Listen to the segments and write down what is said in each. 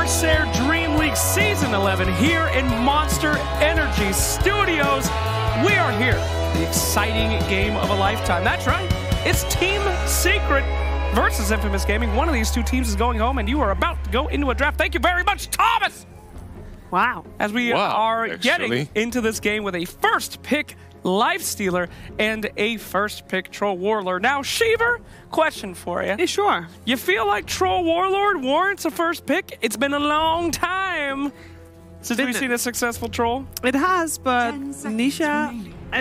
Corsair Dream League Season 11 here in Monster Energy Studios. We are here, the exciting game of a lifetime. That's right, it's Team Secret versus Infamous Gaming. One of these two teams is going home, and you are about to go into a draft. Thank you very much, Thomas! Wow. As we are getting into this game with a first pick Life Stealer and a first pick Troll Warlord. Now, Sheever, question for you. Yeah, sure. You feel like Troll Warlord warrants a first pick? It's been a long time since we've seen a successful Troll. It has, but Nisha,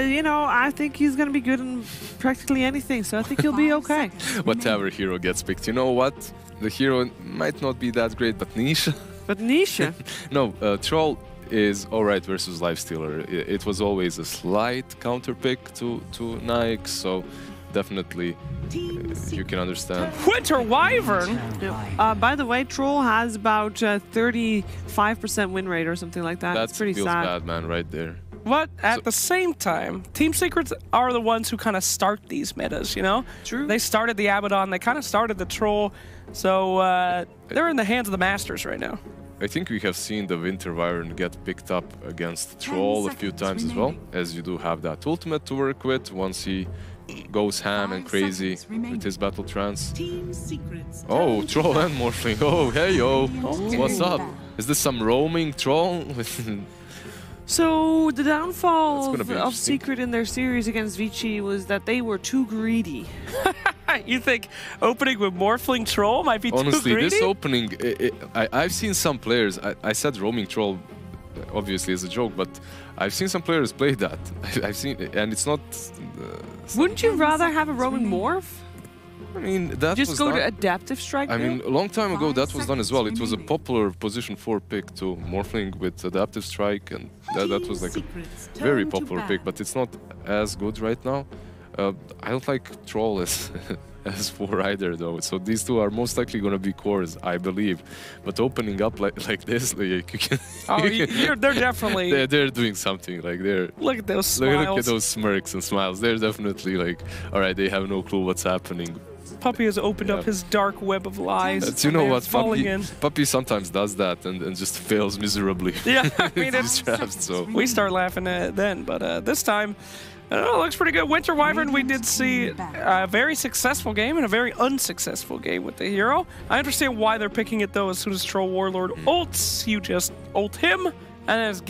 you know, I think he's going to be good in practically anything, so I think he'll be okay. Whatever hero gets picked. You know what? The hero might not be that great, but Nisha... But Nisha? No, Troll is alright versus Lifestealer. It was always a slight counter pick to Nike, so definitely you can understand. Winter Wyvern! By the way, Troll has about 35% win rate or something like that. That's pretty feels sad. Bad, man, right there. But at the same time, Team Secrets are the ones who kind of start these metas, you know? True. They started the Abaddon, they kind of started the Troll, so they're in the hands of the Masters right now. I think we have seen the Winter Wyvern get picked up against Troll a few times as well, as you do have that ultimate to work with once he goes ham and crazy with his battle trance. Oh, Troll and Morphling. Oh, hey yo, what's up? Is this some roaming Troll? So the downfall of Secret in their series against Vici was that they were too greedy. You think opening with Morphling Troll might be too greedy? Honestly, this opening, I've seen some players, I said roaming Troll obviously as a joke, but I've seen some players play that. I've seen, and it's not... Wouldn't you rather have a roaming Morph? I mean, that just was go done. to Adaptive Strike? I mean, a long time ago that was done as well. It was a popular position 4 pick to Morphling with Adaptive Strike, and that was like a very popular pick, but it's not as good right now. I don't like Troll as 4 either, though. So these two are most likely going to be cores, I believe. But opening up like this, like you can. They're definitely. They're doing something. Like they're. Look at those smiles. Look at those smirks and smiles. They're definitely like, all right, they have no clue what's happening. Puppy has opened up his dark web of lies. You know what? Puppy sometimes does that and just fails miserably. Yeah, I mean, it's traps, so. We start laughing at it then, but this time. I don't know, it looks pretty good. Winter Wyvern, we did see a very successful game and a very unsuccessful game with the hero. I understand why they're picking it, though. As soon as Troll Warlord ults, you just ult him, and it's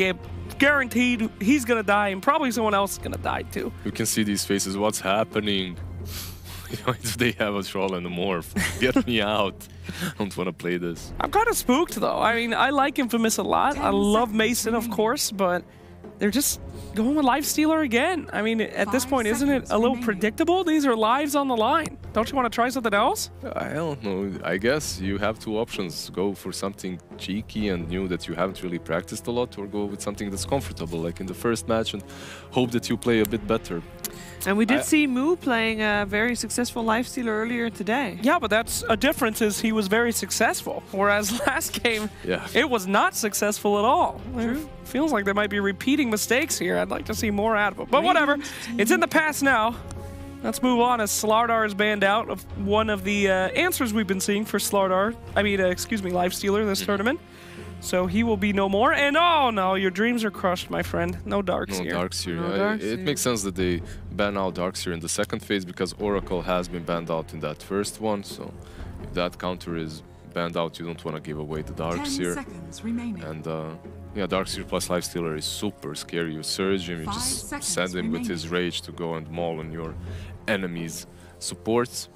guaranteed he's going to die, and probably someone else is going to die, too. You can see these faces. What's happening? If they have a Troll and a Morph, get me out. I don't want to play this. I'm kind of spooked, though. I mean, I like Infamous a lot. I love Mason, of course, but they're just going with Life Stealer again. I mean, at this point, isn't it a little predictable? These are lives on the line. Don't you want to try something else? I don't know. I guess you have two options. Go for something cheeky and new that you haven't really practiced a lot, or go with something that's comfortable, like in the first match, and hope that you play a bit better. And we did see Moo playing a very successful Life Stealer earlier today. Yeah, but that's a difference is he was very successful, whereas last game, it was not successful at all. True. Feels like they might be repeating mistakes here. I'd like to see more out of it. But whatever, it's in the past now. Let's move on as Slardar is banned out of one of the answers we've been seeing for Slardar. I mean, excuse me, Life Stealer this tournament. So he will be no more. And oh no, your dreams are crushed, my friend. No Darkseer. No Darkseer. It makes sense that they ban out Darkseer in the second phase because Oracle has been banned out in that first one. So if that counter is banned out, you don't want to give away the Darkseer. And yeah, Darkseer plus Lifestealer is super scary. You surge him, you just send him with his rage to go and maul on your enemies' supports.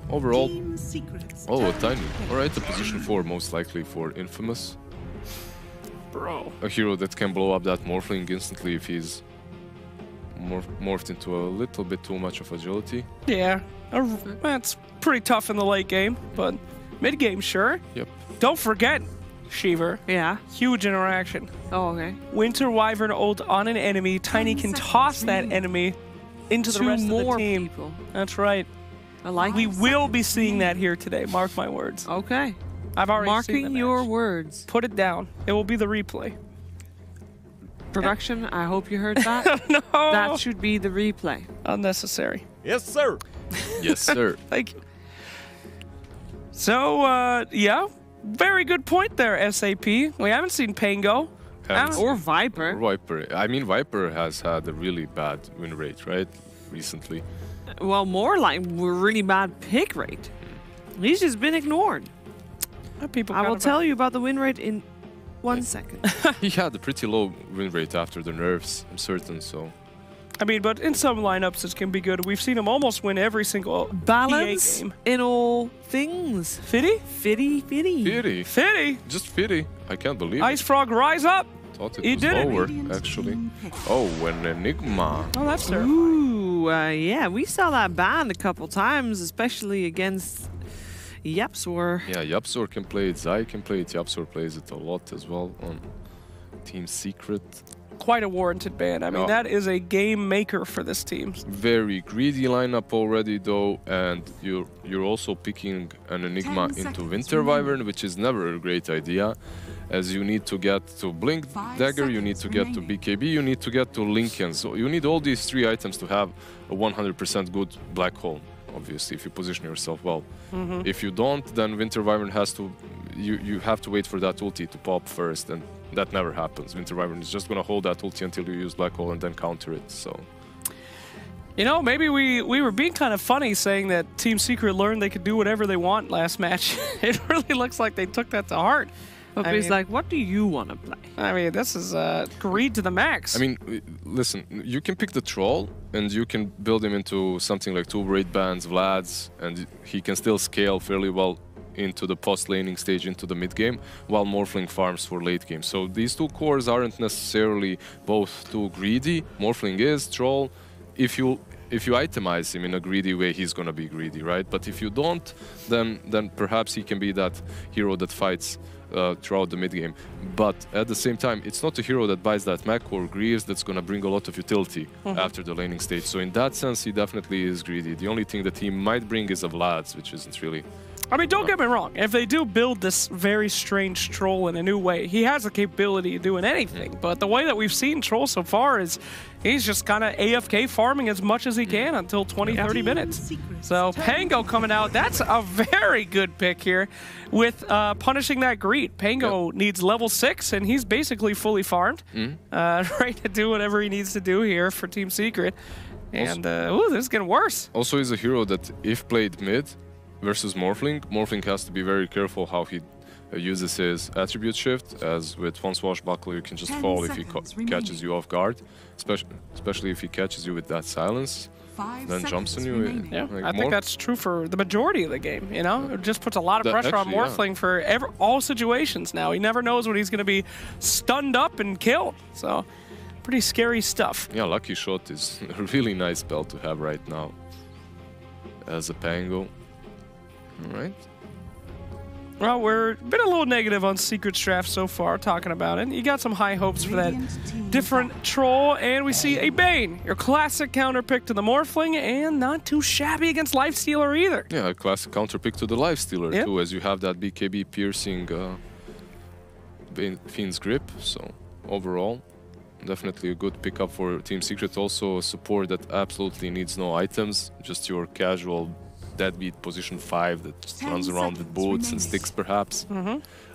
Overall, oh, a tiny. Alright, a position 4 most likely for Infamous. Bro. A hero that can blow up that Morphling instantly if he's morphed into a little bit too much of agility. Yeah, that's pretty tough in the late game, but mid game, sure. Yep. Don't forget, Sheever. Yeah. Huge interaction. Oh, okay. Winter Wyvern ult on an enemy. Tiny can toss that enemy into the rest of the team. People. That's right. I like We will be seeing that here today. Mark my words. Okay. I've already seen Marking your words. Put it down. It will be the replay. Production, I hope you heard that. No. That should be the replay. Unnecessary. Yes, sir. Yes, sir. Thank you. So, yeah, Very good point there, SAP. We haven't seen Pango. Or Viper. Viper. I mean, Viper has had a really bad win rate, right? Recently. Well, more like really bad pick rate. He's just been ignored. People I will tell you about the win rate in 1 second. He had a pretty low win rate after the nerfs, I'm certain, so... I mean, but in some lineups it can be good. We've seen him almost win every single Balance EA game. in all things. Fitty? Fitty. Fitty. Fitty? Just Fitty. I can't believe Ice Frog, rise up! Thought it He was did it. lower, actually. Oh, an Enigma. Oh, that's terrifying. Ooh, yeah, we saw that banned a couple times, especially against Yapsor. Yeah, Yapsor can play it, Zai can play it, Yapsor plays it a lot as well on Team Secret. Quite a warranted ban. I mean, that is a game maker for this team. Very greedy lineup already, though, and you're also picking an Enigma into Winter Wyvern, which is never a great idea, as you need to get to Blink Dagger, you need to get to BKB, you need to get to Lincoln. So you need all these 3 items to have a 100% good Black Hole, obviously, if you position yourself well. If you don't, then Winter Wyvern has to... You have to wait for that ulti to pop first, and that never happens. Winter Wyvern is just going to hold that ulti until you use Black Hole and then counter it, so... You know, maybe we were being kind of funny saying that Team Secret learned they could do whatever they want last match. It really looks like they took that to heart. But he's like, what do you want to play? I mean, this is greed to the max. I mean, listen, you can pick the Troll, and you can build him into something like 2 Raid Bands, Vlad's, and he can still scale fairly well into the post-laning stage, into the mid-game, while Morphling farms for late game. So these 2 cores aren't necessarily both too greedy. Morphling is, Troll. If you itemize him in a greedy way, he's gonna be greedy, right? But if you don't, then perhaps he can be that hero that fights throughout the mid-game. But at the same time, it's not a hero that buys that mech or Greaves that's gonna bring a lot of utility after the laning stage. So in that sense, he definitely is greedy. The only thing that he might bring is a Vlad's, which isn't really... I mean, don't get me wrong. If they do build this very strange Troll in a new way, he has the capability of doing anything. But the way that we've seen Troll so far is he's just kind of AFK farming as much as he can until 20, 30 minutes. So Pango coming out, that's a very good pick here with punishing that greed. Pango needs level 6, and he's basically fully farmed, ready to do whatever he needs to do here for Team Secret. And, ooh, this is getting worse. Also, he's a hero that, if played mid, versus Morphling has to be very careful how he uses his attribute shift, as with one swashbuckler you can just fall if he catches you off guard, especially if he catches you with that silence, then jumps on you. Yeah, like I think that's true for the majority of the game, you know? It just puts a lot of pressure on Morphling for all situations now. He never knows when he's going to be stunned up and killed, so pretty scary stuff. Yeah, Lucky Shot is a really nice spell to have right now as a Pango. Alright. Well, we're been a little negative on Secret's draft so far, talking about it. You got some high hopes for that different Troll, and we see a Bane, your classic counter pick to the Morphling, and not too shabby against Lifestealer either. Yeah, a classic counter pick to the Lifestealer too, as you have that BKB piercing Fiend's Grip, so overall, definitely a good pickup for Team Secret. Also a support that absolutely needs no items, just your casual deadbeat position 5 that just runs around with boots and sticks, perhaps.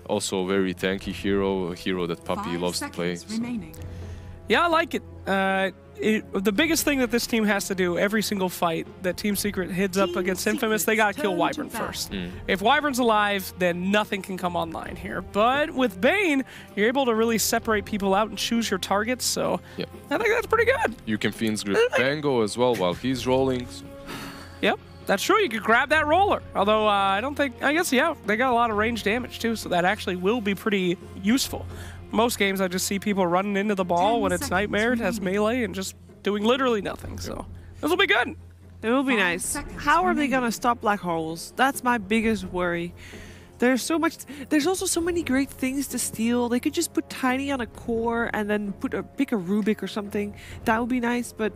Also a very tanky hero, a hero that Puppy loves to play. So. Yeah, I like it. The biggest thing that this team has to do every single fight that Team Secret heads up against Infamous, they gotta kill Wyvern first. If Wyvern's alive, then nothing can come online here. But with Bane, you're able to really separate people out and choose your targets, so I think that's pretty good. You can Fiend's Grip Pango as well while he's rolling. So. Yep. That's true, you could grab that roller. Although, I guess, yeah, they got a lot of range damage too, so that actually will be pretty useful. Most games, I just see people running into the ball when it's Nightmare, it has melee, and just doing literally nothing, so this will be good. It will be nice. How are they going to stop black holes? That's my biggest worry. There's so much. There's also so many great things to steal. They could just put Tiny on a core and then pick a Rubik or something. That would be nice, but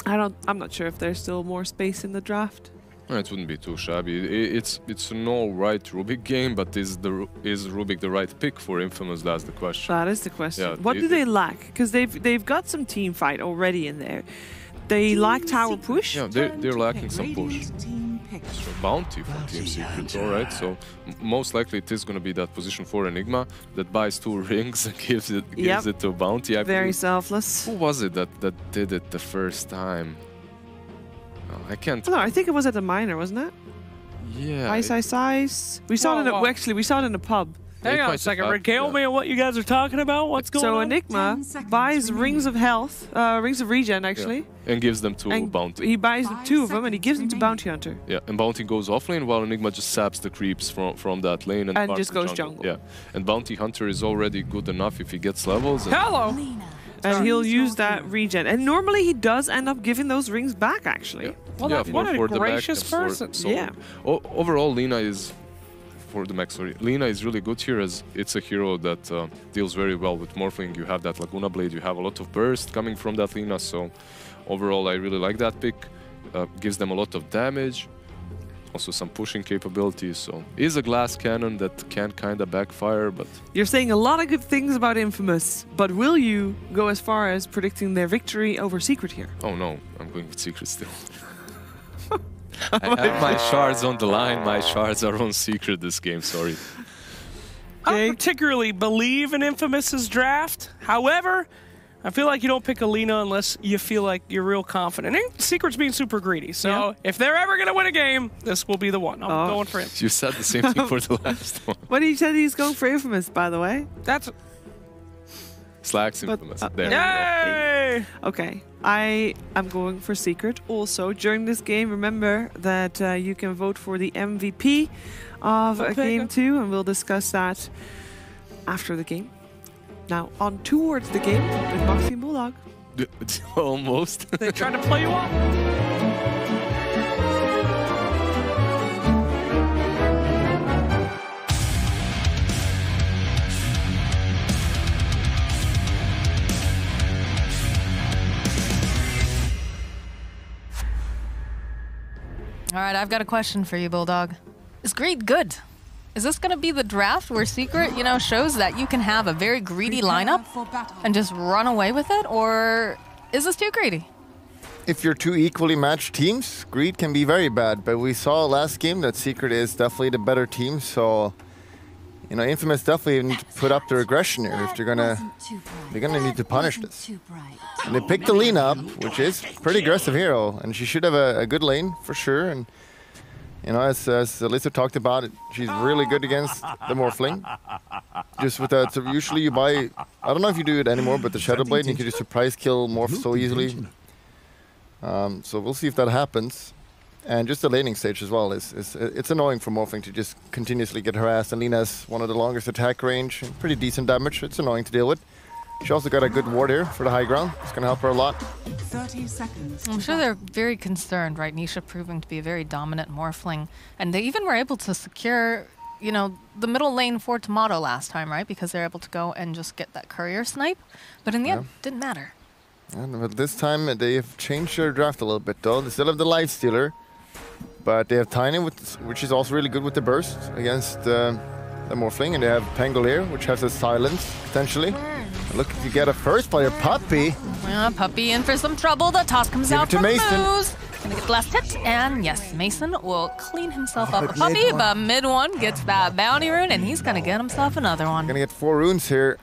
I'm not sure if there's still more space in the draft. It wouldn't be too shabby. It's an all-right Rubik game, but is Rubik the right pick for Infamous? That's the question. That is the question. Yeah, what do they lack? Because they've got some team fight already in there. They lack tower push. Yeah, they're lacking some push. bounty from Team Secret. All right, so most likely it is going to be that position for Enigma that buys 2 rings and gives it to Bounty. Very selfless. Who was it that did it the first time? I can't. No, I think it was at the minor, wasn't it? Yeah. Size. We saw it in actually we saw it in a pub. Hang on a second, regale me on what you guys are talking about. What's going on? So Enigma buys rings of health, rings of regen actually. Yeah. And gives them to Bounty. He buys 2 of them and he gives them to Bounty Hunter. Yeah, and Bounty goes offlane while Enigma just saps the creeps from that lane and just goes jungle. Yeah, and Bounty Hunter is already good enough if he gets levels. Hello! And he'll use that regen. And normally he does end up giving those rings back actually. Yeah. Well, what a for the gracious mech person. So yeah. Overall, Lina is... For the mech, sorry. Lina is really good here as it's a hero that deals very well with Morphling. You have that Laguna Blade, you have a lot of burst coming from that Lina, so overall I really like that pick. Gives them a lot of damage, also some pushing capabilities, so is a glass cannon that can kind of backfire, but... You're saying a lot of good things about Infamous, but will you go as far as predicting their victory over Secret here? Oh no, I'm going with Secret still. I have my shards on the line. My shards are on Secret this game, sorry. I don't particularly believe in Infamous's draft. However, I feel like you don't pick Alina unless you feel like you're real confident. And Secret's being super greedy, so if they're ever going to win a game, this will be the one. I'm going for him. You said the same thing for the last one. What he said he's going for Infamous, by the way. That's... Slacks Infamous. There Yay! Okay, I am going for Secret. Also, during this game, remember that you can vote for the MVP of Game 2, and we'll discuss that after the game. Now, on towards the game with Moxie and Bulldog. Almost. They tried to play you up. All right, I've got a question for you, Bulldog. Is greed good? Is this going to be the draft where Secret, shows that you can have a very greedy lineup and just run away with it? Or is this too greedy? If you're 2 equally matched teams, greed can be very bad. But we saw last game that Secret is definitely the better team. So, Infamous definitely need to put up their aggression here if they're gonna need to punish this. And they picked the Lina up, which is pretty aggressive hero, and she should have a good lane for sure. And as Alyssa talked about it, she's really good against the Morphling. Just with that, so usually you buy, I don't know if you do it anymore, but the Shadow Blade, you can just surprise kill Morph so easily. So we'll see if that happens. And just the laning stage as well it's annoying for Morphling to just continuously get harassed. And Lina has one of the longest attack range, and pretty decent damage. It's annoying to deal with. She also got a good ward here for the high ground. It's going to help her a lot. 30 seconds. I'm sure they're very concerned, right? Nisha proving to be a very dominant Morphling. And they even were able to secure, the middle lane for Tomato last time, right? Because they're able to go and just get that courier snipe. But in the end, it didn't matter. But this time they have changed their draft a little bit, though. They still have the Lifestealer, but they have Tiny, which is also really good with the burst against the Morphling. And they have Pangolier, which has a silence, potentially. Look, if you get a first player, Puppy. Yeah, Puppy in for some trouble. The toss comes out from Moose. Gonna get the last hit, and yes, Mason will clean himself up a Puppy, but mid one gets that bounty rune, and he's gonna get himself another one. Gonna get 4 runes here.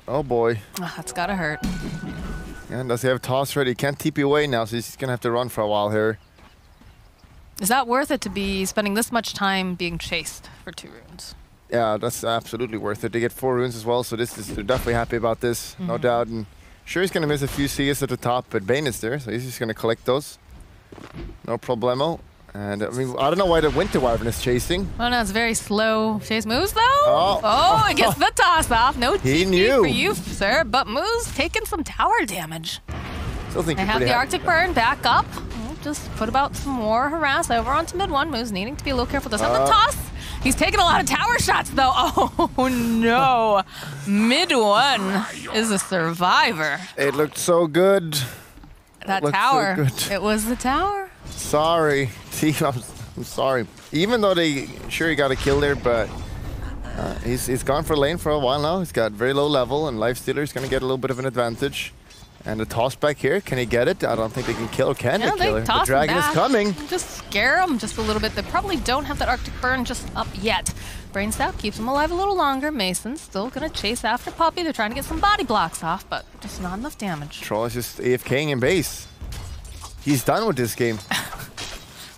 Oh boy. Oh, that's gotta hurt. Yeah, does he have toss ready? He can't TP away now, so he's gonna have to run for a while here. Is that worth it to be spending this much time being chased for 2 runes? Yeah, that's absolutely worth it. They get 4 runes as well, so they're definitely happy about this, no doubt. And sure, he's going to miss a few CS at the top, but Bane is there, so he's just going to collect those. No problemo. And I don't know why the Winter Wyvern is chasing. Oh no, it's very slow chase. Moose though? Oh, it gets the toss off. No TP for you, sir, but Moose taking some tower damage. Still think they have the Arctic Burn back up. We'll just put about some more harass over onto mid one. Moose needing to be a little careful. Does have the toss. He's taking a lot of tower shots, though. Oh, no. Mid one is a survivor. It looked so good. That tower. So good. It was the tower. Sorry. Team, I'm sorry. Even though he got a kill there, but he's gone for lane for a while now. He's got very low level, and Lifestealer is going to get a little bit of an advantage. And the toss back here, can he get it? I don't think they can kill or can No, they kill they her? toss The dragon him is back. coming. Just scare them just a little bit. They probably don't have that Arctic Burn just up yet. Brain Stout keeps them alive a little longer. Mason's still going to chase after Puppy. They're trying to get some body blocks off, but just not enough damage. Troll is just AFKing in base. He's done with this game.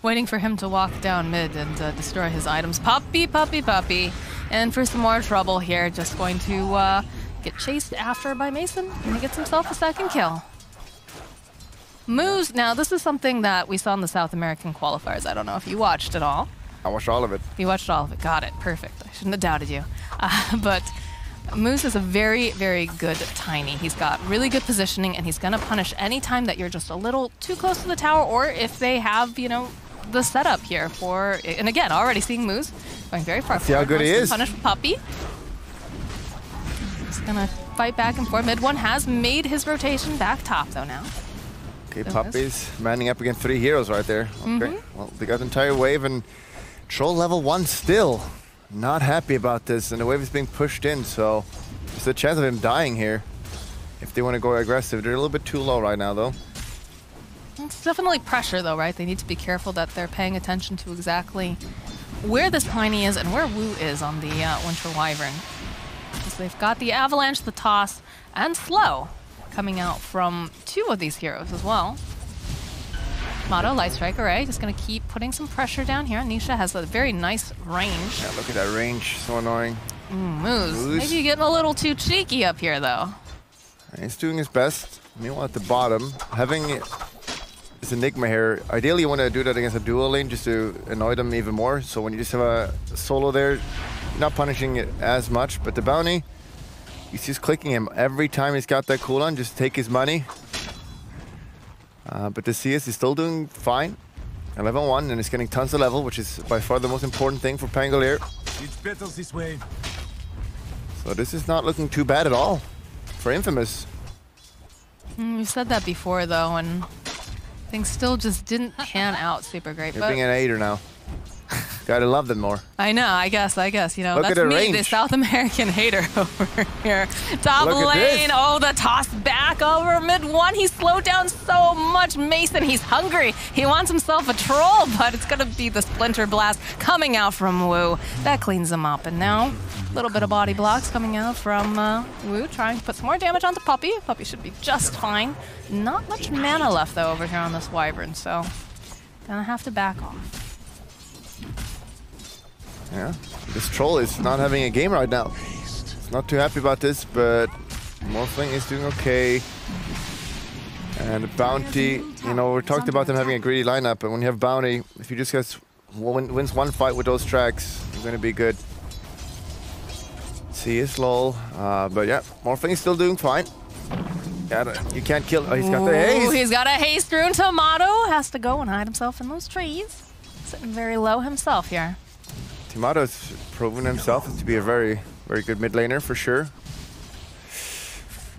Waiting for him to walk down mid and destroy his items. Puppy, Puppy, Puppy. And for some more trouble here, just going to get chased after by Mason, and he gets himself a second kill. Moose, now this is something that we saw in the South American qualifiers. I don't know if you watched it all. I watched all of it. You watched all of it. Got it. Perfect. I shouldn't have doubted you. But Moose is a very, very good Tiny. He's got really good positioning, and he's going to punish any time that you're just a little too close to the tower, or if they have, you know, the setup here for... And again, already seeing Moose going very far. See how good he is. Punish Puppy. He's going to fight back and forth. Mid one has made his rotation back top, though, now. Okay, Puppy's manning up against 3 heroes right there. Okay, well, they got the entire wave, and Troll level 1 still not happy about this, and the wave is being pushed in, so there's a chance of him dying here if they want to go aggressive. They're a little bit too low right now, though. It's definitely pressure, though, right? They need to be careful that they're paying attention to exactly where this Tiny is and where Wu is on the Winter Wyvern. Because they've got the Avalanche, the Toss, and Slow coming out from 2 of these heroes as well. Motto, Light Strike Array, just going to keep putting some pressure down here. Nisha has a very nice range. Yeah, look at that range, so annoying. Moose. Maybe you're getting a little too cheeky up here, though. He's doing his best. Meanwhile, at the bottom, having this Enigma here, ideally you want to do that against a dual lane just to annoy them even more. So when you just have a solo there, you're not punishing it as much, but the bounty, he's just clicking him every time he's got that cooldown, just take his money. But the CS is still doing fine. 11-1, and it's getting tons of level, which is by far the most important thing for Pangolier. It's better this way. So this is not looking too bad at all for Infamous. We've said that before, though, and things still just didn't pan out super great. You're being an hater now. Gotta love them more. I know, I guess, you know, Look that's at the me, range. the South American hater over here. Top Look at lane, this. oh, the toss back over mid one. He slowed down so much. Mason, he's hungry. He wants himself a troll, but it's gonna be the Splinter Blast coming out from Wu. That cleans him up, and now a little bit of body blocks coming out from Wu, trying to put some more damage onto Puppy. Puppy should be just fine. Not much mana left, though, over here on this Wyvern, so gonna have to back off. Yeah, this Troll is not having a game right now. He's not too happy about this, but Morphling is doing okay. And the Bounty, you know, we talked about them having a greedy lineup, but when you have Bounty, if you just wins one fight with those tracks, you're going to be good. See, is low, but yeah, Morphling is still doing fine. You can't kill. Oh, he's got the haste. He's got a haste rune. Tomato has to go and hide himself in those trees. Sitting very low himself here. Tomato's proven himself to be a very, very good mid laner for sure.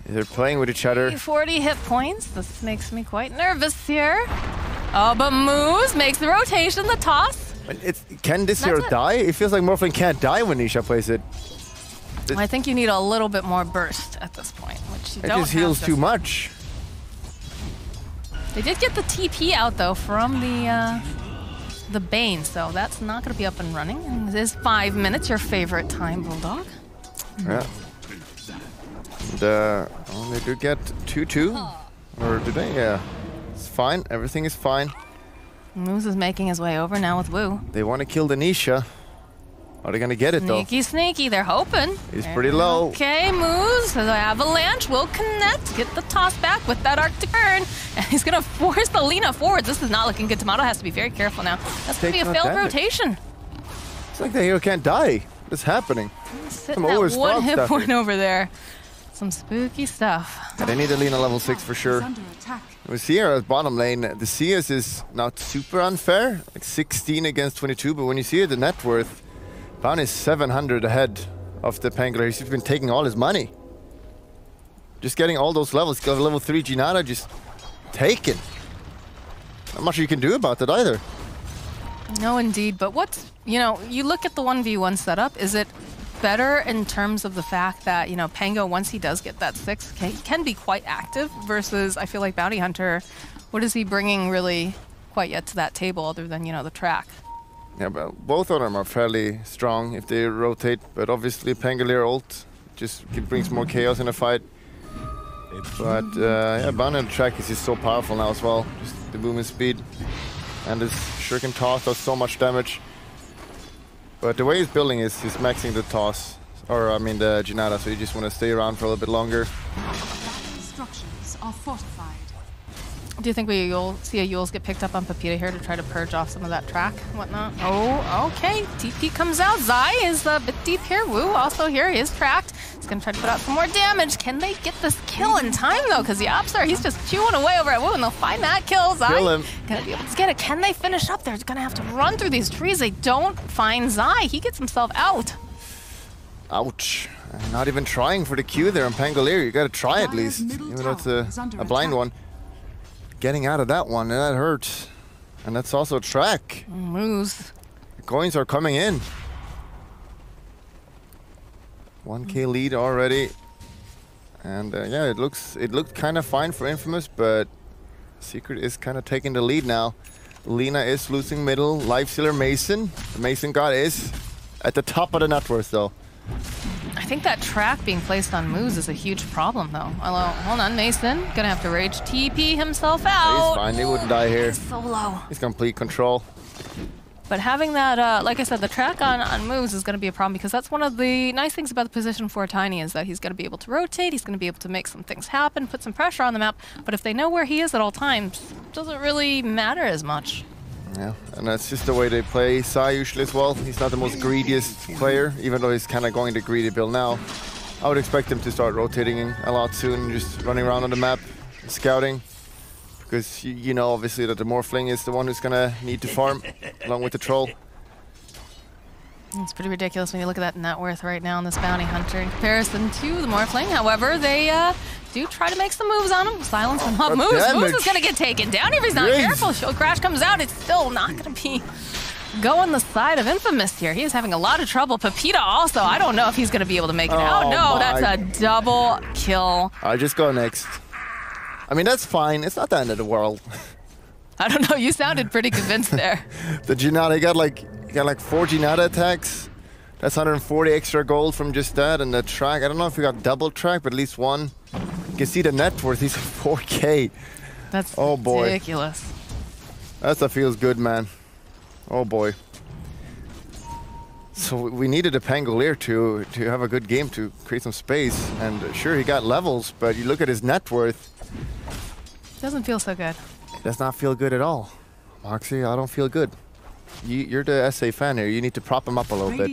They're playing with each other. 40 hit points. This makes me quite nervous here. Oh, but Moose makes the rotation, the toss. Can this hero die? It feels like Morphling can't die when Nisha plays it. I think you need a little bit more burst at this point, which you don't have. It just heals too much. They did get the TP out, though, from the Bane, so that's not going to be up and running. And it is 5 minutes, your favorite time, Bulldog. Yeah. And, they do get 2-2. Or did they? Yeah. It's fine. Everything is fine. Moose is making his way over now with Wu. They want to kill the Nisha. Are they going to get it, though? Sneaky, sneaky. They're hoping. He's pretty low. Okay, Moose. The Avalanche will connect. Get the toss back with that Arctic Burn. And he's going to force the Lina forward. This is not looking good. Tomato has to be very careful now. That's going to be a failed rotation. It's like the hero can't die. What's happening? Sitting at one hit point over there. Some spooky stuff. Yeah, they need a Lina level 6 for sure. With Sierra's bottom lane, the CS is not super unfair. Like 16 against 22, but when you see it, the net worth, Bound is 700 ahead of the Pangolier. He's been taking all his money. Just getting all those levels. Got level 3 Ginata just taken. Not much you can do about that either. No, indeed. But what's, you know, you look at the 1v1 setup. Is it better in terms of the fact that, you know, Pango, once he does get that 6, can be quite active versus I feel like Bounty Hunter, what is he bringing really quite yet to that table other than, you know, the track? Yeah, but both of them are fairly strong if they rotate, but obviously Pangolier ult just brings more chaos in a fight. But yeah, Bounty on the track is just so powerful now as well. Just the movement speed and his shuriken toss does so much damage. But the way he's building is he's maxing the toss, or I mean the Jinada, so you just want to stay around for a little bit longer. Structures are fortified. Do you think we'll see a Yules get picked up on Pepita here to try to purge off some of that track and whatnot? Oh, okay. TP comes out. Zai is a bit deep here. Wu also here. He is tracked. He's going to try to put out some more damage. Can they get this kill in time, though? Because the Opstar, he's just chewing away over at Wu, and they'll find that kill. Zai going to be able to get it. Can they finish up? They're going to have to run through these trees. They don't find Zai. He gets himself out. Ouch. Not even trying for the Q there on Pangolier. You got to try at least, even though it's a blind one. Getting out of that one, and that hurts. And that's also a track. Moves. The coins are coming in. 1k lead already. And yeah, it looked kind of fine for Infamous, but Secret is kind of taking the lead now. Lina is losing middle. Lifestealer Mason. The Mason God is at the top of the net worth though. I think that track being placed on moves is a huge problem, though. Hold on, Mason. Gonna have to rage TP himself out. He's fine, he wouldn't die here. He's so low. He's complete control. But having that, like I said, the track on moves is gonna be a problem because that's one of the nice things about the position for Tiny is that he's gonna be able to rotate, he's gonna be able to make some things happen, put some pressure on the map, but if they know where he is at all times, it doesn't really matter as much. Yeah, and that's just the way they play Sai usually as well. He's not the most greediest player, even though he's kind of going to greedy build now. I would expect him to start rotating a lot soon, just running around on the map, scouting. Because you know, obviously, that the Morphling is the one who's going to need to farm, along with the Troll. It's pretty ridiculous when you look at that net worth right now on this Bounty Hunter in comparison to the Morphling. However, they do try to make some moves on him. Silence him up. Moves is going to get taken down if he's not careful. Shield Crash comes out. It's still not going to be going the side of Infamous here. He is having a lot of trouble. Pepita also, I don't know if he's going to be able to make it out. No, that's a double kill. I'll just go next. I mean, that's fine. It's not the end of the world. I don't know. You sounded pretty convinced there. The Jinada, he got like 4 Jinada attacks. That's 140 extra gold from just that. And the track, I don't know if we got double track, but at least one. You can see the net worth, he's 4k. That's ridiculous. That feels good, man. Oh boy. So we needed a Pangolier to have a good game to create some space. And sure, he got levels, but you look at his net worth. Doesn't feel so good. It does not feel good at all. Moxie, I don't feel good. You're the SA fan here. You need to prop him up a little bit.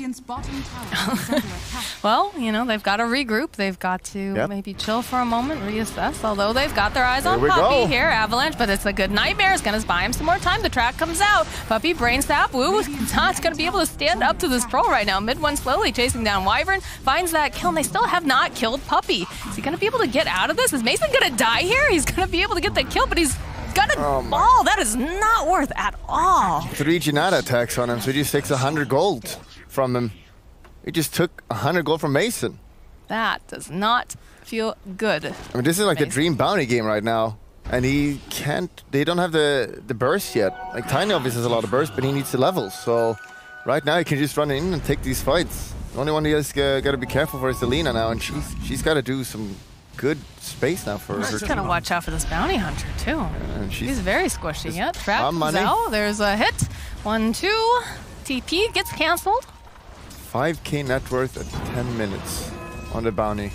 Well, you know, they've got to regroup. They've got to maybe chill for a moment, reassess. Although they've got their eyes on Puppy here, Avalanche, but it's a good nightmare. It's going to buy him some more time. The track comes out. Puppy, Brain Sap, Wu is not going to be able to stand up to this troll right now. Mid one slowly chasing down Wyvern, finds that kill, and they still have not killed Puppy. Is he going to be able to get out of this? Is Mason going to die here? He's going to be able to get the kill, but he's got a ball. That is not worth at all. 3 Jinada attacks on him, so he just takes 100 gold from him. He just took 100 gold from Mason. That does not feel good. I mean, this is like the dream bounty game right now. And he can't, they don't have the burst yet. Like Tiny obviously has a lot of burst, but he needs the levels. So right now he can just run in and take these fights. The only one he has got to be careful for is Lina now, and she's got to do some good space now for her. She's got to watch out for this Bounty Hunter too. She's very squishy. Yeah, trap Zhao. There's a hit. 1, 2. TP gets cancelled. 5k net worth at 10 minutes on the bounty.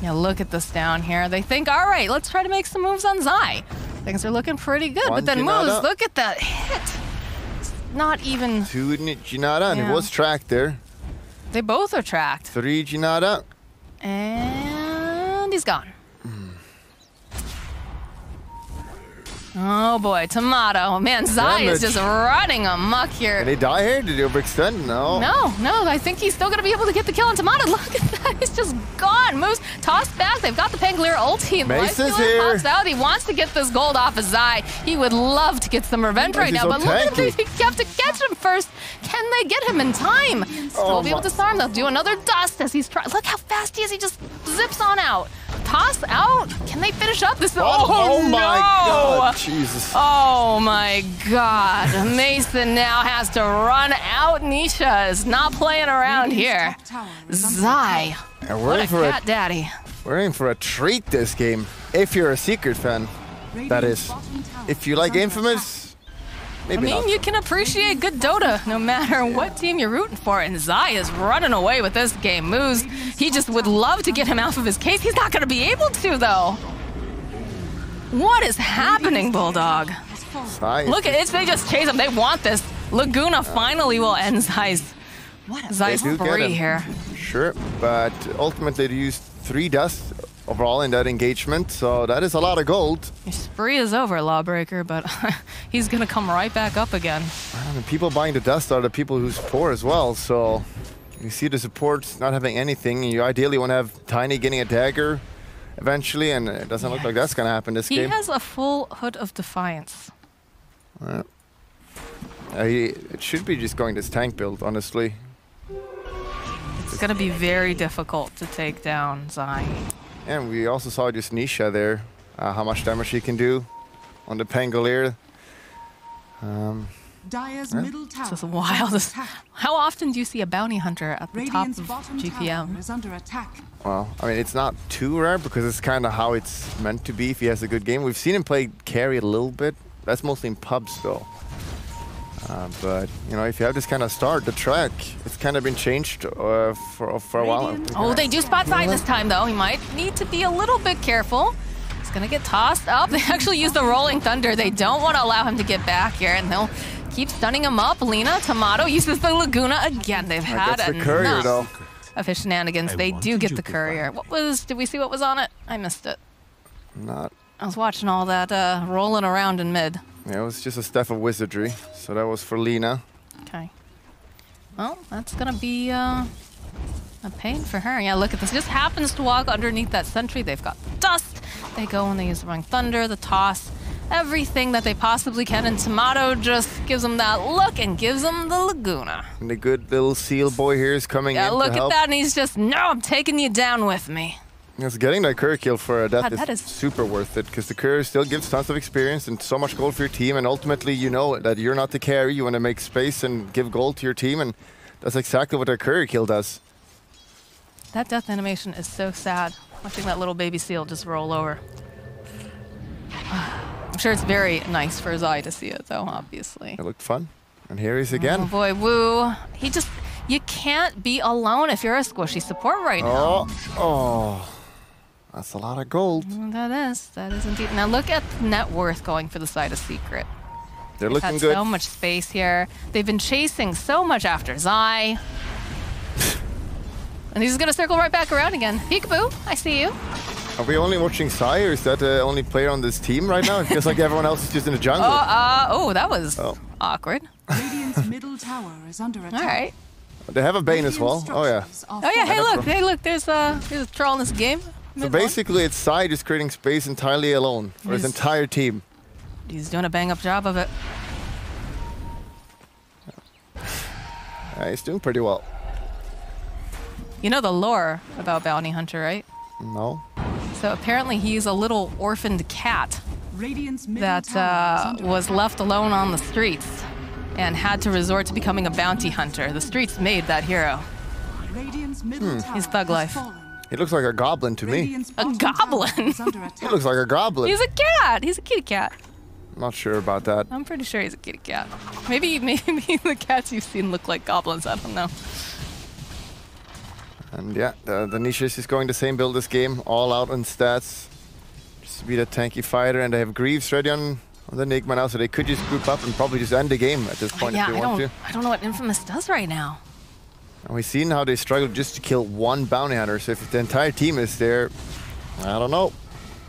Yeah, look at this down here. They think, all right, let's try to make some moves on Zai. Things are looking pretty good, but then moves, look at that hit. It's not even... 2 Jinada, and it was tracked there. They both are tracked. 3 Jinada. And he's gone. Oh boy, Tomato. Man, Zai is just running amok here. Did he die here? Did he overextend? No. No, I think he's still going to be able to get the kill on Tomato. Look at that, he's just gone. Moves, tossed back, they've got the Pangolier ulti. Mace is here. Pops out. He wants to get this gold off of Zai. He would love to get some revenge right now, but look at him, he have to catch him first. Can they get him in time? Still be able to disarm. They'll do another dust as he's trying. Look how fast he is, he just zips on out. Toss out. Can they finish up this? Oh no. my God, Jesus. Oh my God. Mason now has to run out. Nisha is not playing around here. Zai. And What a cat daddy. We're in for a treat this game. If you're a Secret fan, that is. If you like Infamous, maybe not. You can appreciate good Dota no matter what team you're rooting for. And Zai is running away with this game. Moose, he just would love to get him out of his case. He's not going to be able to, though. What is happening, Bulldog? Look at it. They just chase him. They want this. Laguna finally will end Zai's free here. Sure, but ultimately they used 3 dust overall in that engagement, so that is a lot of gold. Your spree is over, Lawbreaker, but he's going to come right back up again. And people buying the dust are the people who's poor as well, so you see the supports not having anything. You ideally want to have Tiny getting a dagger eventually, and it doesn't look like that's going to happen this game. He has a full Hood of Defiance. It should be just going this tank build, honestly. It's going to be very difficult to take down Zai. And we also saw just Nisha there, how much damage she can do on the Pangolier. Dire's middle tower This is wild. How often do you see a bounty hunter at the top of GPM? is under attack. Well, I mean, it's not too rare because it's kind of how it's meant to be if he has a good game. We've seen him play carry a little bit. That's mostly in pubs, though. But, you know, if you have this kind of start, the track, it's kind of been changed for a while. Oh, they do spot Zai this time, though. He might need to be a little bit careful. He's going to get tossed up. They actually use the Rolling Thunder. They don't want to allow him to get back here, and they'll keep stunning him up. Lina, Tomato uses the Laguna again. They've had the courier, though. of his shenanigans. They do get the courier. Did we see what was on it? I missed it. Not. I was watching all that rolling around in mid. Yeah, it was just a Staff of Wizardry, so that was for Lina. Okay. Well, that's going to be a pain for her. Yeah, look at this. Just happens to walk underneath that sentry. They've got the dust. They go and they use the Rolling Thunder, the toss, everything that they possibly can. And Tomato just gives them that look and gives them the Laguna. And the good little seal boy here is coming in to look help. at that, and he's just, no, I'm taking you down with me. Yes, getting that courier kill for a death that is is super worth it because the courier still gives tons of experience and so much gold for your team, and ultimately you know that you're not the carry. You want to make space and give gold to your team, and that's exactly what that courier kill does. That death animation is so sad. Watching that little baby seal just roll over. I'm sure it's very nice for Zai to see it, though, obviously. It looked fun. And here he's again. Oh, boy, Woo. You can't be alone if you're a squishy support right now. Oh. That's a lot of gold. That is indeed. Now look at net worth going for the side of Secret. They're looking They've good. had so much space here. They've been chasing so much after Zai. And he's going to circle right back around again. Peekaboo, I see you. Are we only watching Zai, or is that the only player on this team right now? It feels like everyone else is just in the jungle. That was awkward. Radiant's middle tower is under attack. All right. They have a Bane as well. Oh, yeah. Oh, yeah, hey, look, there's a troll in this game. So basically, it's Zai just creating space entirely alone for his entire team. He's doing a bang-up job of it. He's doing pretty well. You know the lore about Bounty Hunter, right? No. So apparently he's a little orphaned cat that was left alone on the streets and had to resort to becoming a bounty hunter. The streets made that hero. He's thug life. He looks like a goblin to me. A goblin? He looks like a goblin. He's a cat. He's a kitty cat. Not sure about that. I'm pretty sure he's a kitty cat. Maybe the cats you've seen look like goblins. I don't know. And yeah, the Nisha is going the same build this game, all out on stats. Just to be that tanky fighter, and they have Greaves ready on the Enigma now, so they could just group up and probably just end the game at this point if they want to. I don't know what Infamous does right now. And we've seen how they struggle just to kill one bounty hunter, so if the entire team is there, I don't know.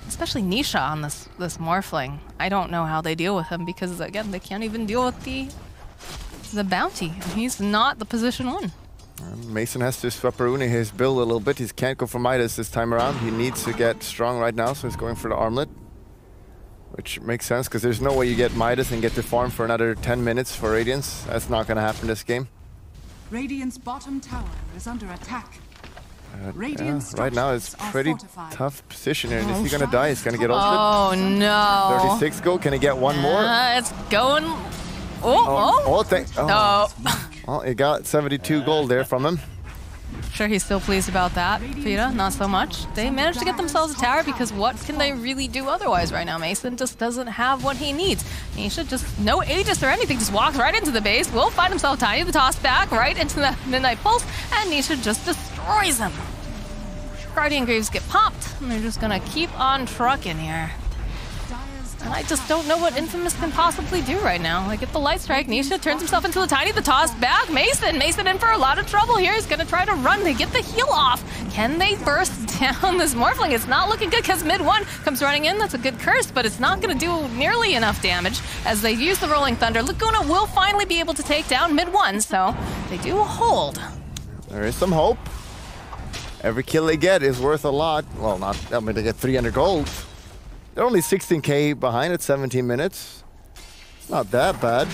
Especially Nisha on this this Morphling. I don't know how they deal with him because, again, they can't even deal with the bounty. He's not the position 1. Mason has to swapperoni his build a little bit. He can't go for Midas this time around. He needs to get strong right now, so he's going for the armlet. Which makes sense, because there's no way you get Midas and get to farm for another 10 minutes for Radiance. That's not going to happen this game. Radiant's bottom tower is under attack. Right now it's pretty tough position here. And is he going to die? He's going to get ulted. Oh, no. 36 gold. Can he get one more? It's going... Oh. Well, he got 72 gold there from him. Sure, he's still pleased about that. Peta, not so much. They managed to get themselves a tower because what can they really do otherwise right now? Mason just doesn't have what he needs. Nisha just, no Aegis or anything, just walks right into the base, will find himself tiny, the toss back right into the Midnight Pulse, and Nisha just destroys him. Guardian Greaves get popped, and they're just gonna keep on trucking here. And I just don't know what Infamous can possibly do right now. They get the light strike. Nisha turns himself into the tiny, the toss back. Mason in for a lot of trouble here. He's gonna try to run. They get the heal off. Can they burst down this Morphling? It's not looking good because mid 1 comes running in. That's a good curse, but it's not gonna do nearly enough damage as they use the Rolling Thunder. Laguna will finally be able to take down mid 1, so they do hold. There is some hope. Every kill they get is worth a lot. Well, I mean, they get 300 gold. They're only 16k behind at 17 minutes. It's not that bad.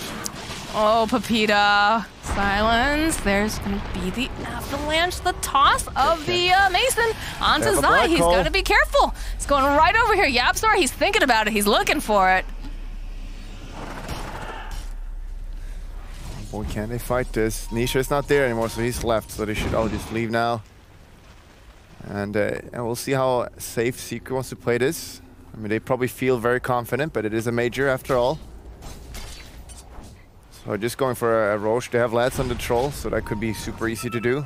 Oh, Pepita. Silence. There's going to be the avalanche, the toss of the Mason onto Zai. He's got to be careful. He's going right over here. Yapsor, he's thinking about it. He's looking for it. Boy, can they fight this? Nisha is not there anymore, so he's left. So they should all just leave now. And we'll see how safe Secret wants to play this. I mean, they probably feel very confident, but it is a major after all. So just going for a Roche. They have Lads on the troll, so that could be super easy to do.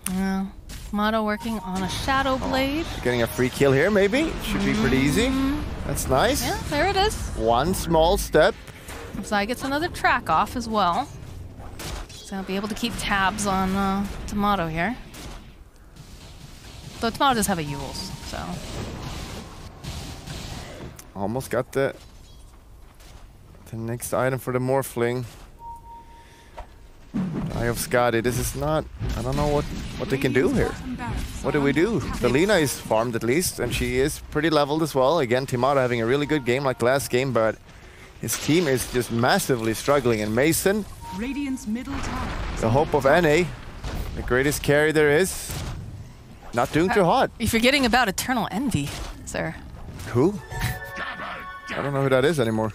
Yeah. Motto working on a Shadow Blade. Getting a free kill here, maybe. Should be pretty easy. That's nice. Yeah, there it is. One small step. Zai gets another track off as well. So I'll be able to keep tabs on Tomato here. Though Tomato does have a Yules, so... Almost got the next item for the Morphling. Eye of Skadi. This is not... I don't know what they can do here. What do we do? The Lina is farmed at least, and she is pretty leveled as well. Again, Timaro having a really good game like last game, but his team is just massively struggling. And Mason, the hope of NA, the greatest carry there is, not doing too hot. You're forgetting about Eternal Envy, sir. Who? I don't know who that is anymore.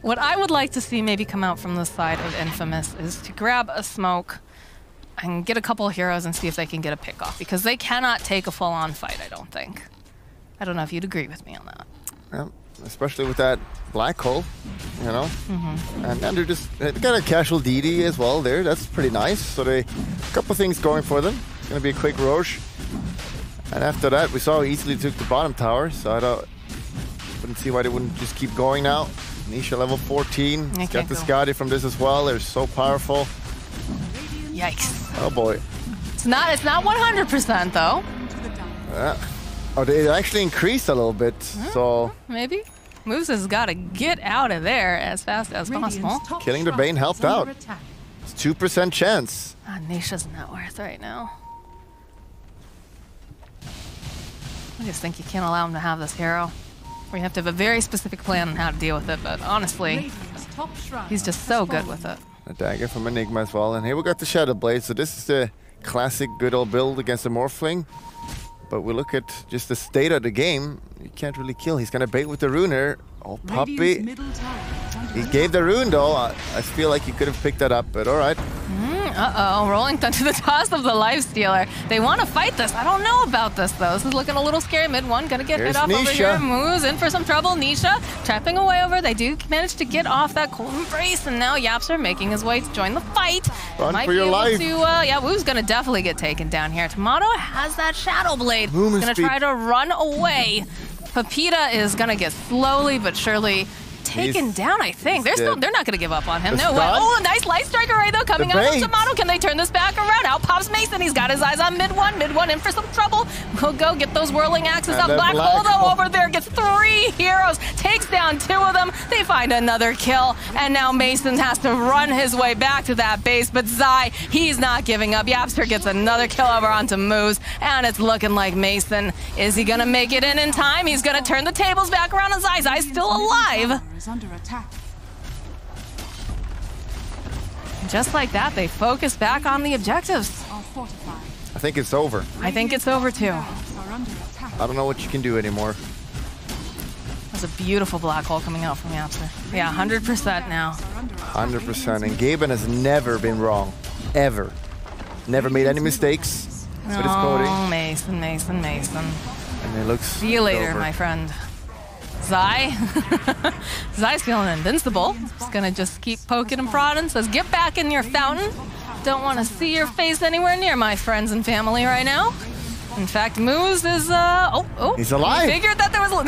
What I would like to see maybe come out from the side of Infamous is to grab a smoke and get a couple of heroes and see if they can get a pick off, because they cannot take a full-on fight, I don't think. I don't know if you'd agree with me on that. Yeah, especially with that black hole, you know. And they're just they got a casual DD as well there. That's pretty nice. So a couple things going for them. It's gonna be a quick Roche. And after that, we saw how easily they took the bottom tower. So I wouldn't see why they wouldn't just keep going now. Nisha level 14. He's got the Skadi from this as well. They're so powerful. Yikes. Oh boy. It's not 100% though. Oh, they actually increased a little bit. So maybe Moose has got to get out of there as fast as possible. Killing the Bane helped out. It's 2% chance. Nisha's net worth right now. I just think you can't allow him to have this hero. We have to have a very specific plan on how to deal with it, but honestly, he's just so good with it. A dagger from Enigma as well, and here we got the Shadow Blade. So this is the classic good old build against the Morphling. But we look at just the state of the game. You can't really kill. He's gonna bait with the Runer. Oh, puppy. He gave the rune though. I feel like he could have picked that up, but all right. Uh-oh, rolling to the toss of the Lifestealer. They want to fight this. I don't know about this, though. This is looking a little scary. Mid one, gonna get hit off over here. Moves in for some trouble. Nisha trapping away over. They do manage to get off that cold embrace, and now Yapster making his way to join the fight. Run for your life. Yeah, Woo's gonna definitely get taken down here. Tomato has that Shadow Blade. Gonna try to run away. Pepita is gonna get slowly but surely taken down, I think. They're not going to give up on him. It's No way. done. Oh, a nice light strike array, though, coming out bait. from Tomato. Can they turn this back around? Out pops Mason. He's got his eyes on mid one. Mid one in for some trouble. We'll go get those whirling axes And up. then Black Hole, though, Hole. over there gets 3 heroes. Takes down 2 of them. They find another kill. And now Mason has to run his way back to that base. But Zai, he's not giving up. Yapster gets another kill over onto Moose. And it's looking like Mason. Is he going to make it in time? He's going to turn the tables back around on Zai. Zai's still alive. Is under attack. Just like that, they focus back on the objectives. Are fortified. I think it's over. I think it's over too. Barracks are under attack. I don't know what you can do anymore. That's a beautiful black hole coming out from Yapster. Yeah, 100% now. 100%. And Gaben has never been wrong. Ever. Never made any mistakes with his coding. Oh, Mason. And it looks See you later, over. my friend. Zai. Zai's feeling invincible. He's gonna just keep poking and prodding. Says, get back in your fountain. Don't want to see your face anywhere near my friends and family right now. In fact, Moose is, He's alive. He figured that there was, no.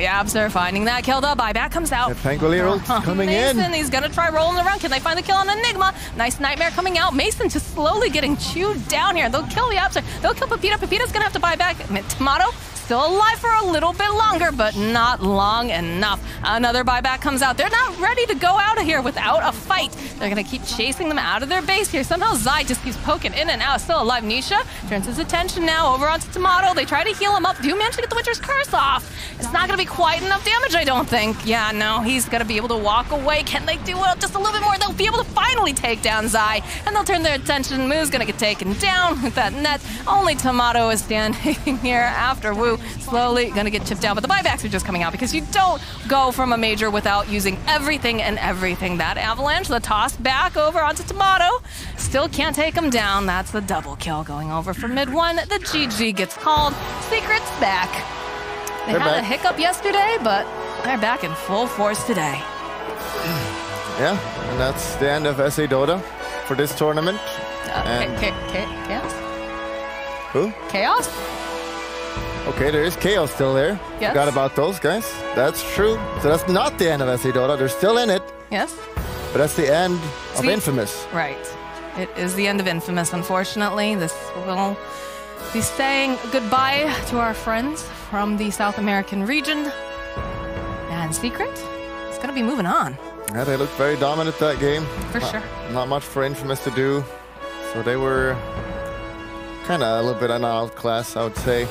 Yapster finding that kill. The buyback comes out. The Pangolier coming Mason, in. he's gonna try rolling around. Can they find the kill on Enigma? Nice Nightmare coming out. Mason just slowly getting chewed down here. They'll kill Yapster. They'll kill Pepita. Pepita's gonna have to buy back. Tomato still alive for a little bit longer, but not long enough. Another buyback comes out. They're not ready to go out of here without a fight. They're gonna keep chasing them out of their base here. Somehow Zai just keeps poking in and out. Still alive. Nisha turns his attention now over onto Tomato. They try to heal him up. Do manage to get the Witcher's Curse off. It's not gonna be quite enough damage, I don't think. Yeah, no, he's gonna be able to walk away. Can they do it just a little bit more? They'll be able to finally take down Zai, and they'll turn their attention. Moo's gonna get taken down with that net. Only Tomato is standing here after Wu. Slowly gonna get chipped down, but the buybacks are just coming out because you don't go from a major without using everything and everything. That avalanche, the toss back over onto Tomato. Still can't take him down. That's the double kill going over for mid one. The GG gets called. Secret's back. They They're had a back. hiccup yesterday, but they're back in full force today. Yeah, and that's the end of SA Dota for this tournament. And- Chaos? Who? Chaos? Okay, there is Chaos still there. Yes. Forgot about those guys. That's true. So that's not the end of SA Dota. They're still in it, Yes? but that's the end of Sweet. Infamous. Right. It is the end of Infamous, unfortunately. This will be saying goodbye to our friends from the South American region. And Secret is going to be moving on, Yeah, they looked very dominant that game. for sure. Not much for Infamous to do. So they were kind of a little bit outclassed, I would say.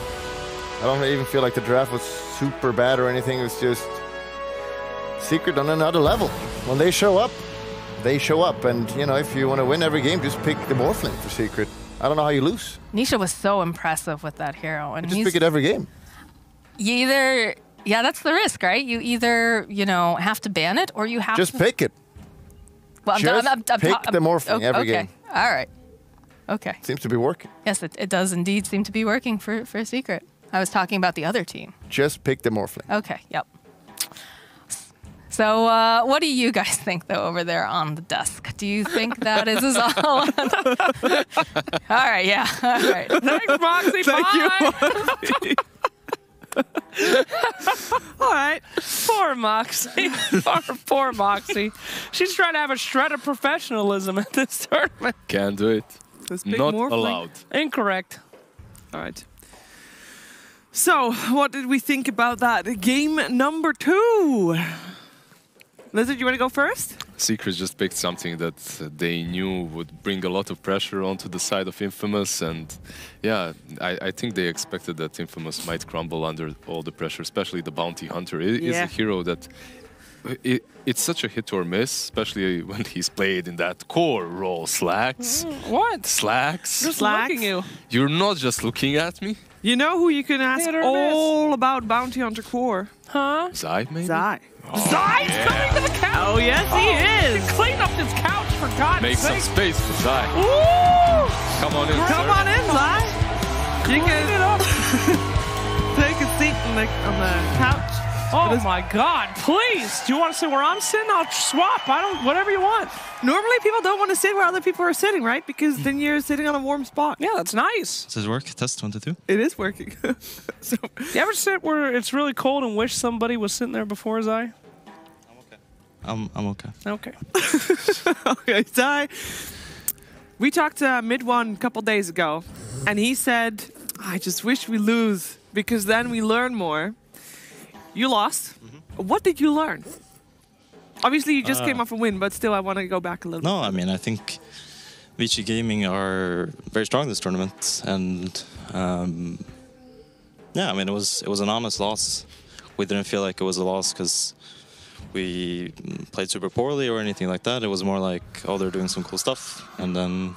I don't even feel like the draft was super bad or anything. It was just Secret on another level. When they show up, they show up. And, you know, if you want to win every game, just pick the Morphling for Secret. I don't know how you lose. Nisha was so impressive with that hero. And Just pick it every game. You either, yeah, that's the risk, right? You either, have to ban it or you have Just to. pick it. Well, just pick the Morphling every okay. game. All right. Okay. Seems to be working. Yes, it does indeed seem to be working for Secret. I was talking about the other team. Just pick the Morphling. Okay, yep. So what do you guys think, though, over there on the desk? Do you think that is us all? All right, yeah. All right. Thanks, Moxie. Bye. All right. Poor Moxie. Poor Moxie. She's trying to have a shred of professionalism at this tournament. Can't do it. This big Not Morphling. allowed. Incorrect. All right. So, what did we think about that? Game number 2. Lizard, you want to go first? Secret just picked something that they knew would bring a lot of pressure onto the side of Infamous, and yeah, I think they expected that Infamous might crumble under all the pressure, especially the Bounty Hunter. It is a hero that it's such a hit or miss, especially when he's played in that core role. Slacks? What? Slacks? Just Slacks. looking you. You're not just looking at me? You know who you can ask Hit or all about Bounty Hunter Core? Huh? Zai, maybe? Zai. Zai's coming to the couch. Oh, yes, he is. Clean up this couch, for God's Make some sake. space for Zai. Ooh! Come on in, Come sir. on in, Zai. You Clean it can up. take a seat on the couch. Oh my God! Please, do you want to sit where I'm sitting? I'll swap. I don't. Whatever you want. Normally, people don't want to sit where other people are sitting, right? Because then you're sitting on a warm spot. Yeah, that's nice. Does this work? Test 1 to 2. It is working. So, You ever sit where it's really cold and wish somebody was sitting there before Zai? I'm okay. Okay. Okay, Ty. We talked to Mid1 a couple days ago, and he said, I just wish we lose, because then we learn more. You lost. What did you learn? Obviously, you just came off a win, but still, I want to go back a little bit. No, I mean, I think Vici Gaming are very strong this tournament, and yeah, I mean, it was an honest loss. We didn't feel like it was a loss because we played super poorly or anything like that. It was more like, oh, they're doing some cool stuff, and then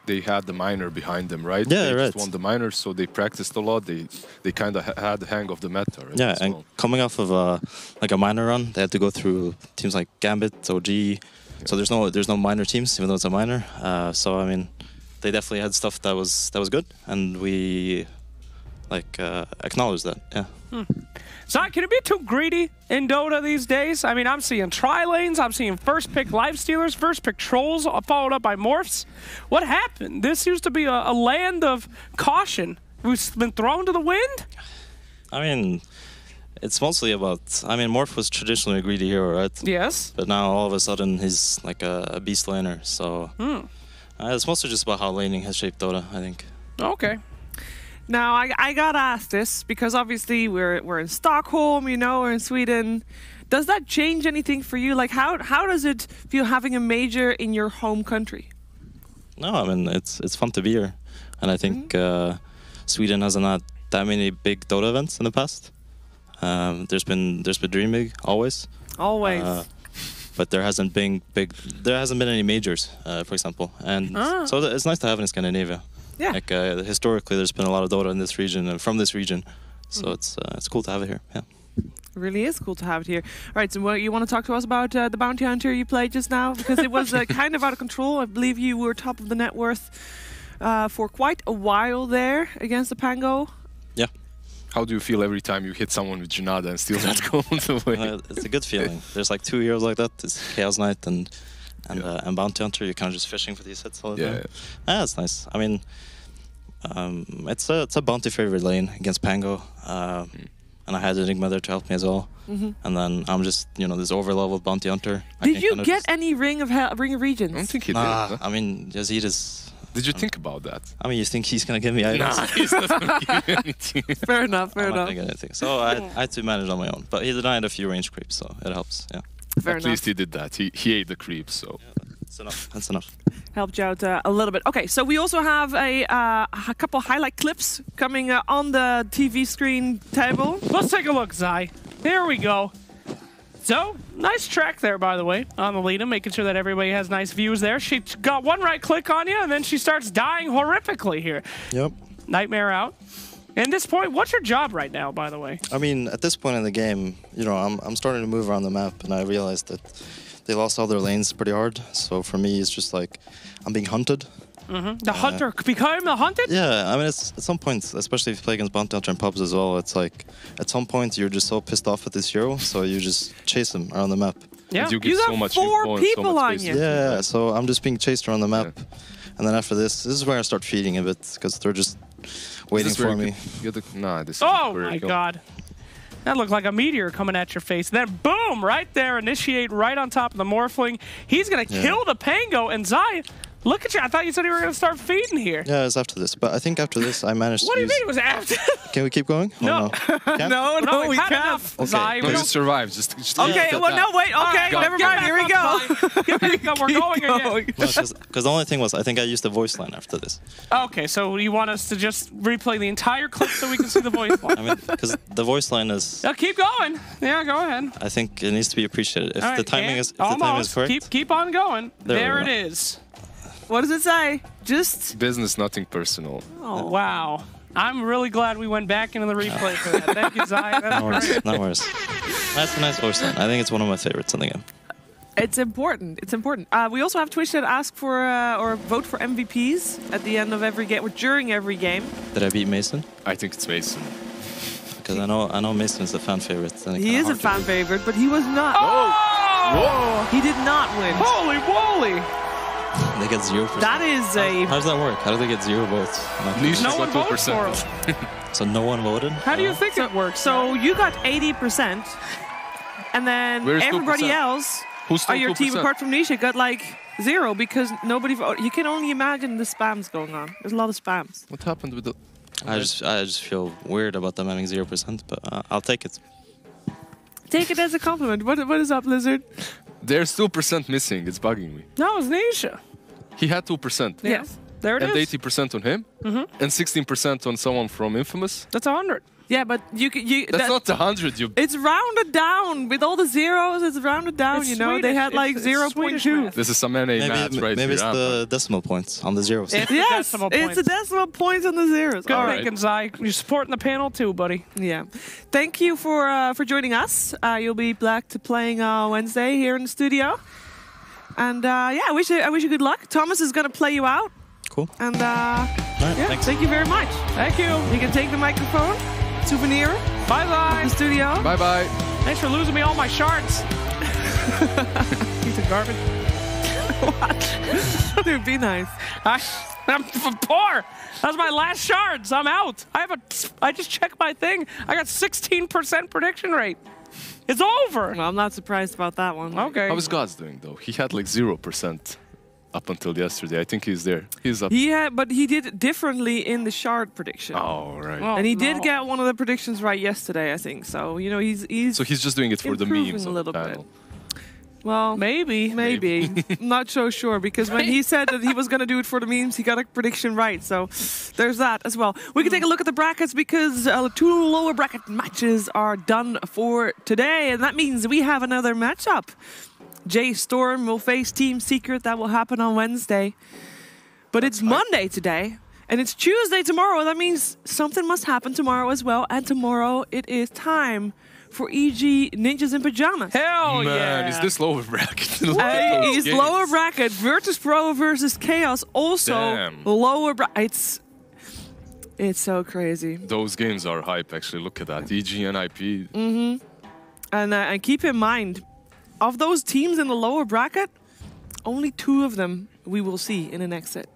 they had the minor behind them, right? Yeah, they right. just won the minor, so they practiced a lot. They kind of had the hang of the meta, right? yeah, and coming off of like a minor run, they had to go through teams like Gambit, OG. So there's no minor teams, even though it's a minor. So I mean, they definitely had stuff that was good, and we like acknowledged that. Yeah. So can it be too greedy in Dota these days? I mean, I'm seeing tri-lanes, I'm seeing first pick lifestealers, first pick trolls, followed up by morphs. What happened? This used to be a land of caution. We've been thrown to the wind? I mean, it's mostly about. I mean, Morph was traditionally a greedy hero, right? Yes. But now all of a sudden he's like a beast laner. So it's mostly just about how laning has shaped Dota, I think. Okay. Now, I gotta ask this, because obviously we're in Stockholm, you know, we're in Sweden. Does that change anything for you? Like, how does it feel having a major in your home country? No, I mean, it's fun to be here. And I think Sweden hasn't had that many big Dota events in the past. There's been Dream League always. Always. But there hasn't been any majors, for example. And so it's nice to have in Scandinavia. Yeah. Like historically, there's been a lot of Dota in this region and from this region, so it's cool to have it here. Yeah. It really is cool to have it here. All right, so what, you want to talk to us about the Bounty Hunter you played just now? Because it was kind of out of control. I believe you were top of the net worth for quite a while there against the Pango. Yeah. How do you feel every time you hit someone with Janada and steal that gold away? It's a good feeling. There's like 2 heroes like that. It's Chaos Knight and Bounty Hunter. You're kind of just fishing for these hits all the time. Yeah, it's nice. I mean, it's a Bounty favorite lane against Pango. And I had Enigma there to help me as well. And then I'm just, this over-leveled Bounty Hunter. Did you get any Ring of Regions? I don't think he did. I mean, Yazid is... Did you think about that? I mean, you think he's going to give me items? Nah, he's not going to give you anything. Fair enough, fair I'm not enough. going to get anything. So I had to manage on my own. But he denied a few range creeps, so it helps, yeah. Fair At enough. least he did that. He ate the creeps, so... That's enough. That's enough. Helped you out a little bit. Okay, so we also have a couple highlight clips coming on the TV screen table. Let's take a look, Zai. Here we go. So, nice track there, by the way, on the lead, making sure that everybody has nice views there. She got one right click on you, and then she starts dying horrifically here. Yep. Nightmare out. At this point, what's your job right now, by the way? I mean, at this point in the game, I'm starting to move around the map, and I realized that they lost all their lanes pretty hard. So for me, it's just like I'm being hunted. The hunter became the hunted? Yeah, I mean, it's at some point, especially if you play against Bounty Hunter and pubs as well, it's like at some point you're just so pissed off at this hero, so you just chase him around the map. Yeah, you got so much 4 people on you. Yeah, so I'm just being chased around the map. Yeah. And then after this is where I start feeding a bit, because they're just waiting for me. This Oh my god. That looked like a meteor coming at your face. Then boom, right there, initiate right on top of the Morphling. He's going to kill the Pango, and Zai, look at you. I thought you said you were going to start feeding here. Yeah, it's after this. But I think after this, I managed What to do you mean it was after? Can we keep going? No. Can't? No, we've we had can't. enough, Okay. Zai. No, We you don't- survived. Just Okay, well, no, wait. Okay, Go. never Get mind. back Here we up, go. Zai. Get back up. We're going again. Because the only thing was, I think I used the voice line after this. Okay, so you want us to just replay the entire clip so we can see the voice line? I mean, because the voice line is, Now keep going. Yeah, go ahead. I think it needs to be appreciated. If All right, the timing and is, if the timing is correct. Keep on going. There we There it go. is. What does it say? Just... business, nothing personal. Oh, wow. I'm really glad we went back into the replay for that. Thank you, Zai. That's No worries. great. No worries. That's a nice voice line. I think it's one of my favorites in the game. It's important. It's important. We also have Twitch that ask for or vote for MVPs at the end of every game or during every game. Did I beat Mason? I think it's Mason. Because I know Mason is a fan favorite. And He is a fan favorite, but he was not. Oh! He did not win. Holy moly! They get 0%. That is a... How does that work? How do they get 0 votes? Niche No is one at voted for 2%. him. So no one voted? How do you think it works? So you got 80%, And then Where's everybody 2%? else Who's still on your team 2%? apart from Nisha got like 0 because nobody voted. You can only imagine the spams going on. There's a lot of spams. What happened with the... I just feel weird about them having 0%, but I'll take it. Take it as a compliment. What is up, Lizard? There's 2% missing. It's bugging me. No, it's Nisha. He had 2%. Yes. There it and is. 80% on him. And 16% on someone from Infamous. That's 100. Yeah, but you That's not 100. You. It's rounded down with all the zeros. It's rounded down. It's you know, Swedish. they had like It's 0.2. This is some NA maths right Maybe here. it's the decimal points on the zeros. It's Yes, decimal it's points. the decimal points on the zeros. Good All right. thinking, Zai. You're supporting the panel too, buddy. Yeah. Thank you for joining us. You'll be back to playing Wednesday here in the studio. And yeah, I wish you good luck. Thomas is gonna play you out. Cool. And All right, yeah, thanks. thank you very much. Thank you. You can take the microphone, souvenir, Bye, Zai. the studio. Bye-bye. Thanks for losing me all my shards. Piece of garbage. Dude, be nice. I'm poor. That's my last shards. I'm out. I just checked my thing. I got 16% prediction rate. It's over. Well, I'm not surprised about that one. Okay. How is Gods doing, though? He had like 0% up until yesterday. I think he's there. He's up. But he did it differently in the shard prediction. Oh, right. Oh, And he did no. get one of the predictions right yesterday, I think. So, you know, he's So he's just doing it for the improving memes a on little the bit. panel. Well, Maybe. maybe. I'm not so sure because when he said that he was going to do it for the memes, he got a prediction right. So there's that as well. We can take a look at the brackets because 2 lower bracket matches are done for today. And that means we have another matchup. Jay Storm will face Team Secret. That will happen on Wednesday. But it's Monday today. And it's Tuesday tomorrow. That means something must happen tomorrow as well. And tomorrow it is time for EG Ninjas in Pajamas. Hell Man, yeah. is this lower bracket? Look at those It's games. lower bracket. Virtus Pro versus Chaos. Also Damn. lower bracket. It's so crazy. Those games are hype, actually. Look at that. EG and IP. And keep in mind, of those teams in the lower bracket, only 2 of them we will see in the next set.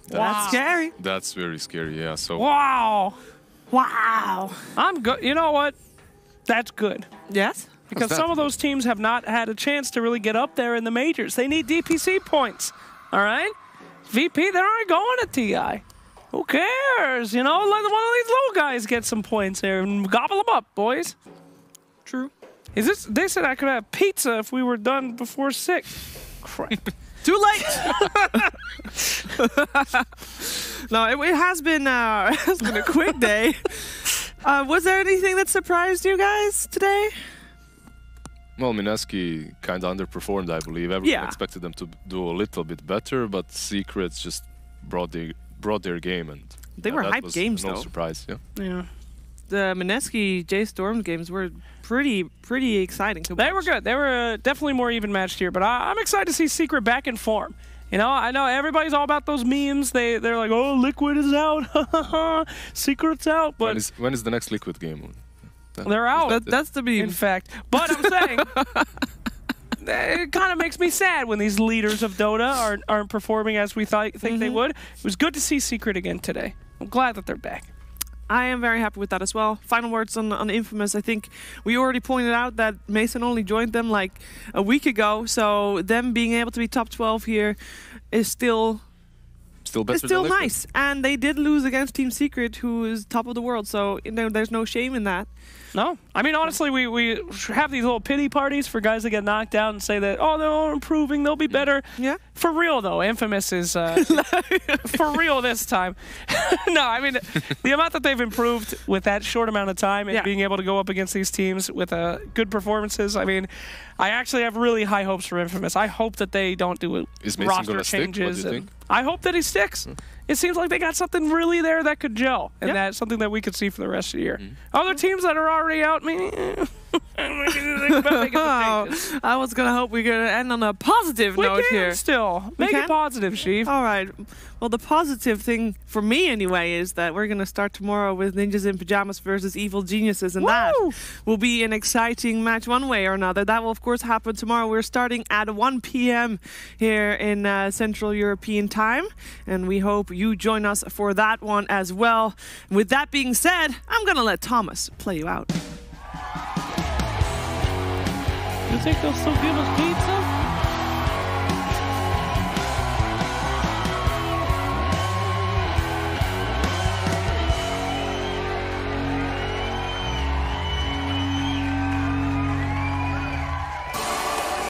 That's scary. That's very scary, yeah. So Wow. Wow. I'm good. You know what? That's good. Yes? Because that? some of those teams have not had a chance to really get up there in the majors. They need DPC points. All right? VP, they're already going to TI. Who cares? You know, let one of these little guys get some points here and gobble them up, boys. True. Is this? They said I could have pizza if we were done before 6. Crap. Too late. No, it has been a quick day. Was there anything that surprised you guys today? well, Mineski kind of underperformed, I believe. Everyone Yeah. expected them to do a little bit better, but Secrets just brought their game, and They were that hype was games, no though. surprise. Yeah. Yeah. The Mineski J Storm games were pretty exciting to watch. They were good. They were definitely more even matched here, but I'm excited to see Secret back in form. You know, I know everybody's all about those memes. They're like, oh, Liquid is out. Secret's out. But When is the next Liquid game? they're out, That's the meme. in fact. But I'm saying, it kind of makes me sad when these leaders of Dota aren't performing as we think they would. It was good to see Secret again today. I'm glad that they're back. I am very happy with that as well. Final words on Infamous. I think we already pointed out that Mason only joined them like a week ago, so them being able to be top 12 here is still better it's still than Liquid. nice. And they did lose against Team Secret, who is top of the world, so you know, there's no shame in that. No. I mean, honestly, we have these little pity parties for guys that get knocked out and say that, oh, they're improving, they'll be better. Yeah. For real, though, Infamous is for real this time. No, I mean, the amount that they've improved with that short amount of time and being able to go up against these teams with good performances, I mean, I actually have really high hopes for Infamous. I hope that they don't do Is Mason roster gonna stick? What do changes. you And think? I hope that he sticks. It seems like they got something really there that could gel, and that's something that we could see for the rest of the year. Other teams that are already out, I was gonna hope we're gonna end on a positive note here. Still, make it positive, Chief. All right. Well, the positive thing for me anyway is that we're gonna start tomorrow with Ninjas in Pajamas versus Evil Geniuses, and that will be an exciting match one way or another. That will of course happen tomorrow. We're starting at 1 p.m. here in Central European time, and we hope you join us for that one as well. With that being said, I'm gonna let Thomas play you out. You think they'll still give us pizza?